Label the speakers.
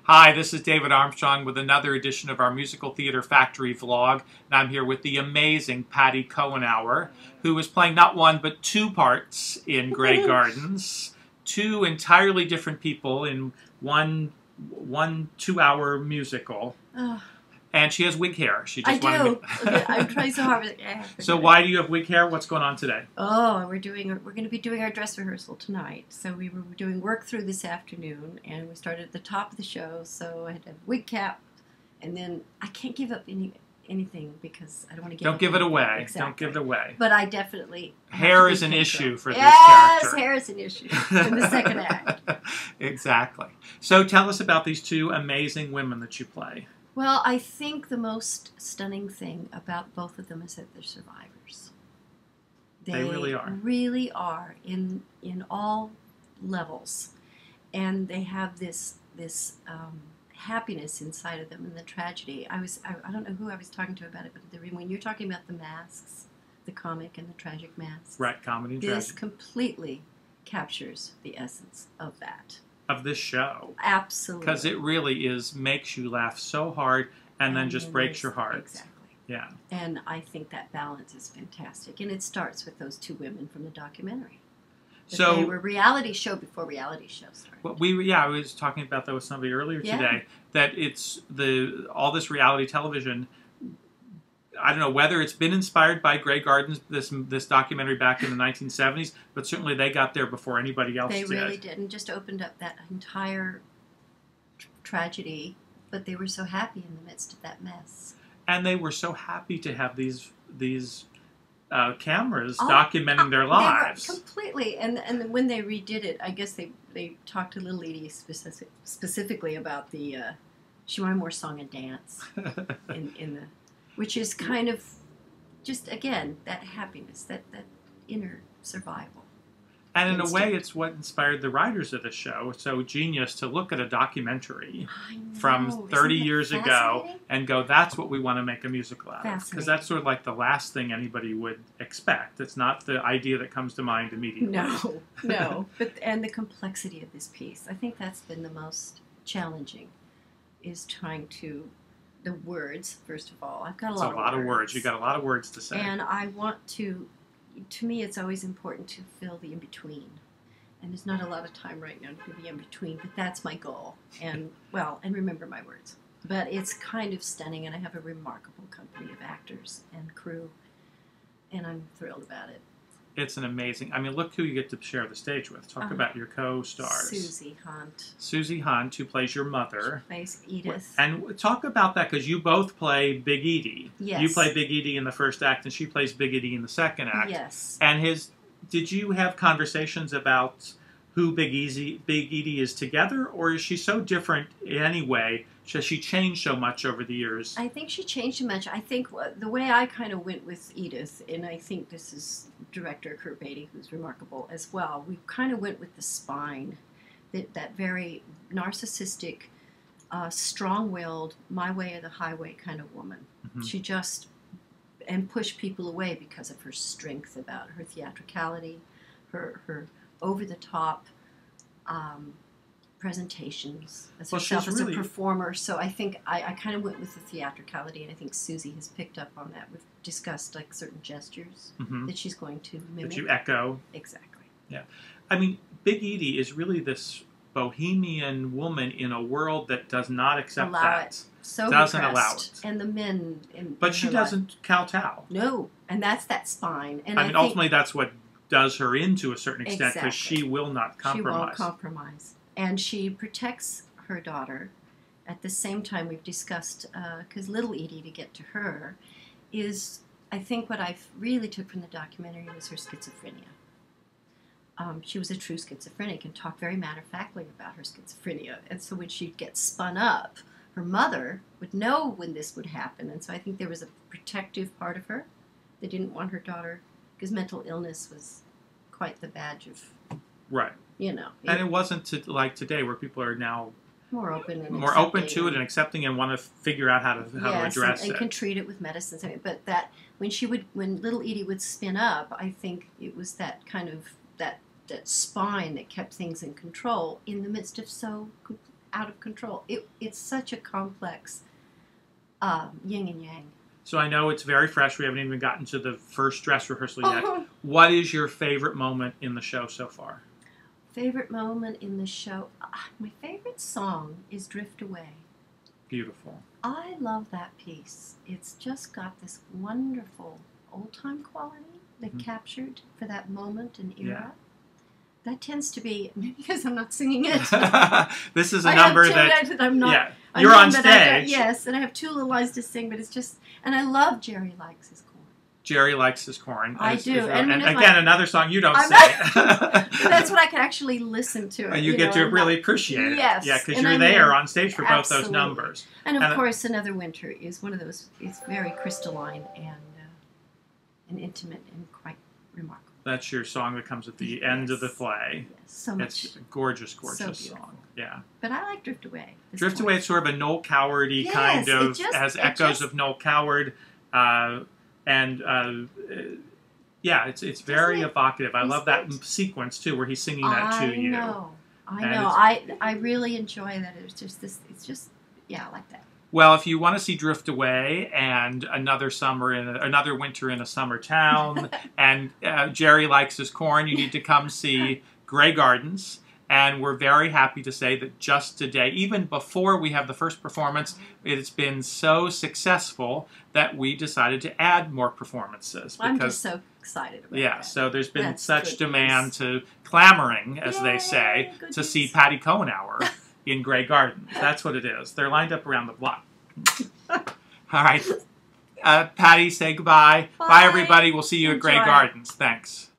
Speaker 1: Hi, this is David Armstrong with another edition of our Musical Theater Factory vlog. And I'm here with the amazing Patti Cohenour, who is playing not one but two parts in Grey Gardens. Two entirely different people in one 2-hour musical.
Speaker 2: Oh.
Speaker 1: And she has wig hair. She just
Speaker 2: I do.
Speaker 1: Okay,
Speaker 2: I'm trying so hard.
Speaker 1: So why do you have wig hair? What's going on today?
Speaker 2: Oh, we're going to be doing our dress rehearsal tonight. So we were doing work through this afternoon, and we started at the top of the show. So I had a wig cap, and then I can't give up anything because I don't want to give.
Speaker 1: Don't give it away.
Speaker 2: Exactly.
Speaker 1: Don't give it away.
Speaker 2: But I definitely
Speaker 1: hair is an issue for this
Speaker 2: character.
Speaker 1: character.
Speaker 2: Yes, hair is an issue in the second act.
Speaker 1: Exactly. So tell us about these two amazing women that you play.
Speaker 2: Well, I think the most stunning thing about both of them is that they're survivors.
Speaker 1: They really are.
Speaker 2: Really are in all levels, and they have this happiness inside of them in the tragedy. I don't know who I was talking to about it, but when you're talking about the masks, the comic and the tragic masks,
Speaker 1: right? Comedy and tragedy.
Speaker 2: This completely captures the essence of that.
Speaker 1: Of this show.
Speaker 2: Absolutely.
Speaker 1: Because it really makes you laugh so hard and then just breaks your heart.
Speaker 2: Exactly.
Speaker 1: Yeah.
Speaker 2: And I think that balance is fantastic. And it starts with those two women from the documentary. So they were reality show before reality show started.
Speaker 1: Well, I was talking about that with somebody earlier today, that it's all this reality television. I don't know whether it's been inspired by Grey Gardens, this documentary back in the 1970s, but certainly they got there before anybody else did.
Speaker 2: They really did, and just opened up that entire tragedy, but they were so happy in the midst of that mess. And
Speaker 1: they were so happy to have these cameras documenting their lives.
Speaker 2: Completely, and when they redid it, I guess they talked to Little Edy specifically about she wanted more song and dance in the... Which is kind of just, again, that happiness, that inner survival.
Speaker 1: And in a way, it's what inspired the writers of the show. So genius to look at a documentary from 30 years ago and go, that's what we want to make a musical out of. Because that's sort of like the last thing anybody would expect. It's not the idea that comes to mind immediately.
Speaker 2: No. And the complexity of this piece. I think that's been the most challenging, is trying to... The words, first of all. I've got a lot of words.
Speaker 1: You've got a lot of words to say.
Speaker 2: And I want to me, it's always important to fill the in-between. And there's not a lot of time right now to be in-between, but that's my goal. And, and remember my words. But it's kind of stunning, and I have a remarkable company of actors and crew, and I'm thrilled about it.
Speaker 1: It's an amazing... I mean, look who you get to share the stage with. Talk about your co-stars.
Speaker 2: Susie Hunt.
Speaker 1: Susie Hunt, who plays your mother.
Speaker 2: She plays Edith.
Speaker 1: And talk about that, because you both play Big Edy.
Speaker 2: Yes.
Speaker 1: You play Big Edy in the first act, and she plays Big Edy in the second act.
Speaker 2: Yes.
Speaker 1: And did you have conversations about who Big Edy is together, or is she so different anyway? Has she changed so much over the years?
Speaker 2: I think she changed so much. I think the way I kind of went with Edith, and I think this is director Big Edy, who's remarkable as well, we kind of went with the spine, that very narcissistic, strong-willed, my way or the highway kind of woman. Mm-hmm. She just, and pushed people away because of her strength, about her theatricality, her over-the-top presentations as herself as a performer. So I think I kind of went with the theatricality, and I think Susie has picked up on that. We've discussed like certain gestures that she's going to mimic.
Speaker 1: That you echo.
Speaker 2: Exactly.
Speaker 1: Yeah. I mean, Big Edy is really this bohemian woman in a world that does not accept that.
Speaker 2: So
Speaker 1: doesn't allow it.
Speaker 2: And the men
Speaker 1: But she doesn't kowtow.
Speaker 2: No, and that's that spine. And
Speaker 1: I mean, ultimately that's what does her in to a certain extent, because
Speaker 2: exactly.
Speaker 1: she will not compromise.
Speaker 2: She won't compromise. And she protects her daughter. At the same time, we've discussed, because Little Edy, to get to her, is, I think what I really took from the documentary was her schizophrenia. She was a true schizophrenic and talked very matter-of-factly about her schizophrenia. And so when she gets spun up, her mother would know when this would happen. And so I think there was a protective part of her that didn't want her daughter, because mental illness was quite the badge of...
Speaker 1: Right.
Speaker 2: You know.
Speaker 1: And it wasn't like today, where people are now
Speaker 2: more open
Speaker 1: to it and accepting, and want to figure out how to address it.
Speaker 2: And can treat it with medicines. I mean, but that when Little Edy would spin up, I think it was that kind of that spine that kept things in control in the midst of so out of control. It's such a complex yin and yang.
Speaker 1: So I know it's very fresh. We haven't even gotten to the first dress rehearsal yet. What is your favorite moment in the show so far?
Speaker 2: Favorite moment in the show? My favorite song is Drift Away.
Speaker 1: Beautiful.
Speaker 2: I love that piece. It's just got this wonderful old-time quality that captured for that moment and era. That tends to be, maybe because I'm not singing it.
Speaker 1: This is a number that
Speaker 2: I'm not.
Speaker 1: Yeah, you're on stage.
Speaker 2: Yes, and I have two little lines to sing, but it's just, and I love Jerry Likes His Corn.
Speaker 1: Jerry Likes His Corn.
Speaker 2: I do.
Speaker 1: And again, another song you don't sing.
Speaker 2: That's what I can actually listen to.
Speaker 1: And you get to really appreciate it.
Speaker 2: Yes.
Speaker 1: Yeah, because you're there on stage for both those numbers.
Speaker 2: And of course, Another Winter is one of those, it's very crystalline and intimate and quite remarkable.
Speaker 1: That's your song that comes at the end of the play.
Speaker 2: Yes, so much.
Speaker 1: It's a gorgeous, gorgeous song. Yeah.
Speaker 2: But I like Drift Away.
Speaker 1: Drift Away is sort of a Noel Coward-y kind of, has echoes of Noel Coward. Yeah, it's very evocative. I love that sequence, too, where he's singing that to you.
Speaker 2: I know. I really enjoy that. It's just, I like that.
Speaker 1: Well, if you want to see Drift Away and Another Winter in a Summer Town and Jerry Likes His Corn, you need to come see Grey Gardens. And we're very happy to say that just today, even before we have the first performance, it's been so successful that we decided to add more performances.
Speaker 2: I'm just so excited about that.
Speaker 1: So there's been such demand to clamoring, as they say, to see Patti Cohenour in Grey Gardens. That's what it is. They're lined up around the block. All right. Patti, say goodbye. Bye, everybody. We'll see you at Grey Gardens. Thanks.